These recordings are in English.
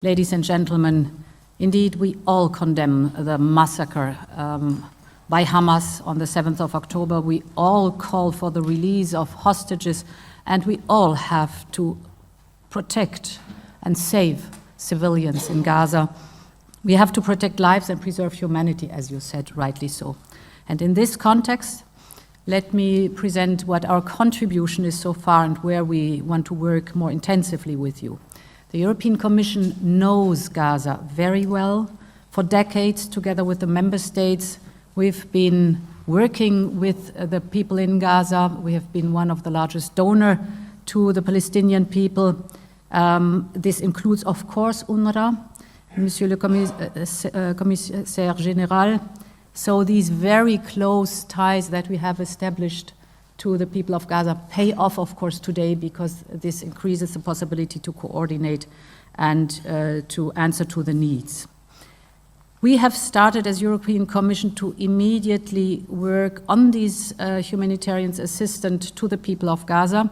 Ladies and gentlemen, indeed we all condemn the massacre by Hamas on the 7th of October. We all call for the release of hostages, and we all have to protect and save civilians in Gaza. We have to protect lives and preserve humanity, as you said, rightly so. And in this context, let me present what our contribution is so far and where we want to work more intensively with you. The European Commission knows Gaza very well. For decades, together with the member states, we've been working with the people in Gaza. We have been one of the largest donors to the Palestinian people. This includes, of course, UNRWA, Monsieur le Commissaire, général. So these very close ties that we have established to the people of Gaza pay off, of course, today, because this increases the possibility to coordinate and to answer to the needs. We have started as European Commission to immediately work on these humanitarian assistance to the people of Gaza.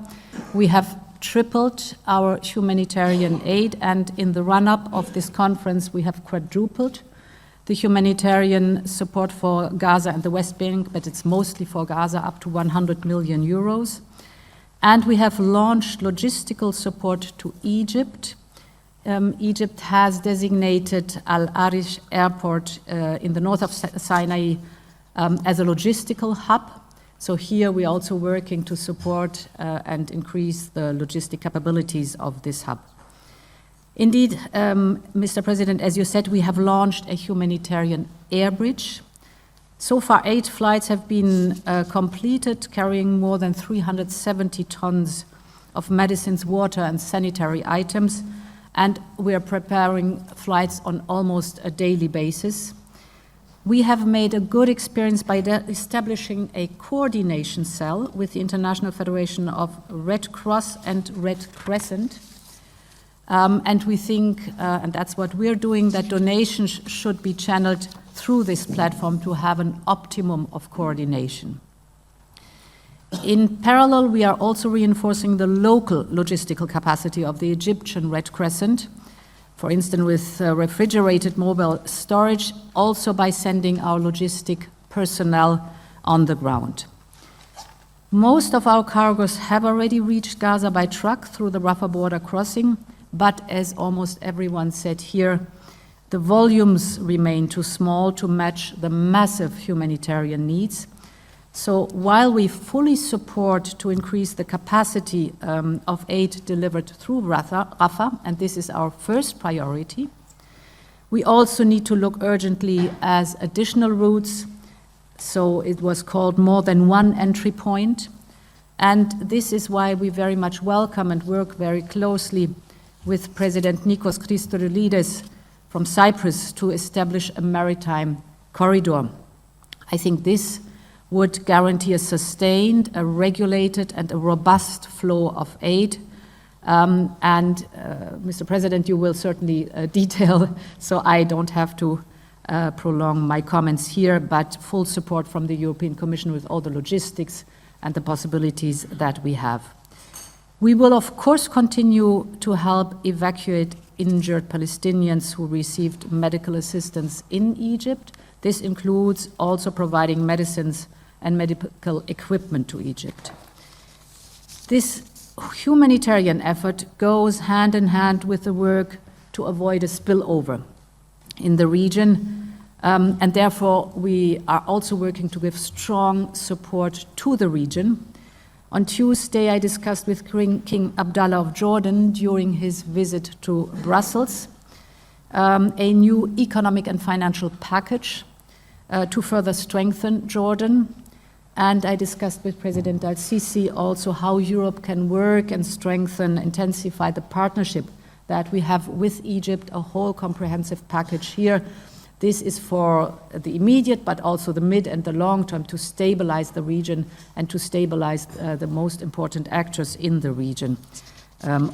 We have tripled our humanitarian aid, and in the run-up of this conference, we have quadrupled the humanitarian support for Gaza and the West Bank, but it's mostly for Gaza, up to 100 million euros. And we have launched logistical support to Egypt. Egypt has designated Al Arish Airport in the north of Sinai as a logistical hub. So here we're also working to support and increase the logistic capabilities of this hub. Indeed, Mr. President, as you said, we have launched a humanitarian air bridge. So far, 8 flights have been completed, carrying more than 370 tons of medicines, water, and sanitary items, and we are preparing flights on almost a daily basis. We have made a good experience by establishing a coordination cell with the International Federation of Red Cross and Red Crescent. And we think, and that's what we're doing, that donations should be channeled through this platform to have an optimum of coordination. In parallel, we are also reinforcing the local logistical capacity of the Egyptian Red Crescent, for instance with refrigerated mobile storage, also by sending our logistic personnel on the ground. Most of our cargoes have already reached Gaza by truck through the Rafah border crossing, but as almost everyone said here, the volumes remain too small to match the massive humanitarian needs. So while we fully support to increase the capacity of aid delivered through Rafah, and this is our first priority, we also need to look urgently as additional routes. So it was called more than one entry point. And this is why we very much welcome and work very closely with President Nikos Christodoulidis from Cyprus to establish a maritime corridor. I think this would guarantee a sustained, a regulated, and a robust flow of aid. Mr. President, you will certainly detail, so I don't have to prolong my comments here, but full support from the European Commission with all the logistics and the possibilities that we have. We will, of course, continue to help evacuate injured Palestinians who received medical assistance in Egypt. This includes also providing medicines and medical equipment to Egypt. This humanitarian effort goes hand in hand with the work to avoid a spillover in the region, and therefore we are also working to give strong support to the region. On Tuesday, I discussed with King Abdullah of Jordan during his visit to Brussels a new economic and financial package to further strengthen Jordan. And I discussed with President al-Sisi also how Europe can work and strengthen, intensify the partnership that we have with Egypt, a whole comprehensive package here. This is for the immediate, but also the mid and the long term, to stabilize the region and to stabilize the most important actors in the region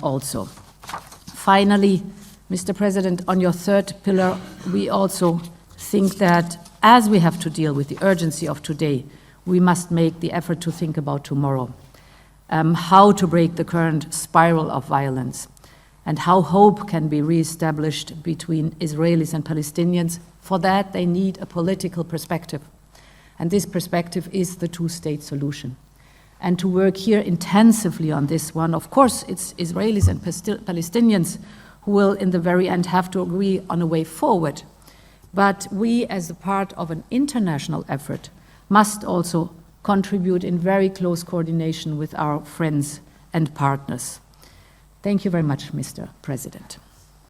also. Finally, Mr. President, on your third pillar, we also think that as we have to deal with the urgency of today, we must make the effort to think about tomorrow, how to break the current spiral of violence. and how hope can be reestablished between Israelis and Palestinians. For that, they need a political perspective. And this perspective is the two-state solution. And to work here intensively on this one, of course, it's Israelis and Palestinians who will, in the very end, have to agree on a way forward. But we, as a part of an international effort, must also contribute in very close coordination with our friends and partners. Thank you very much, Mr. President.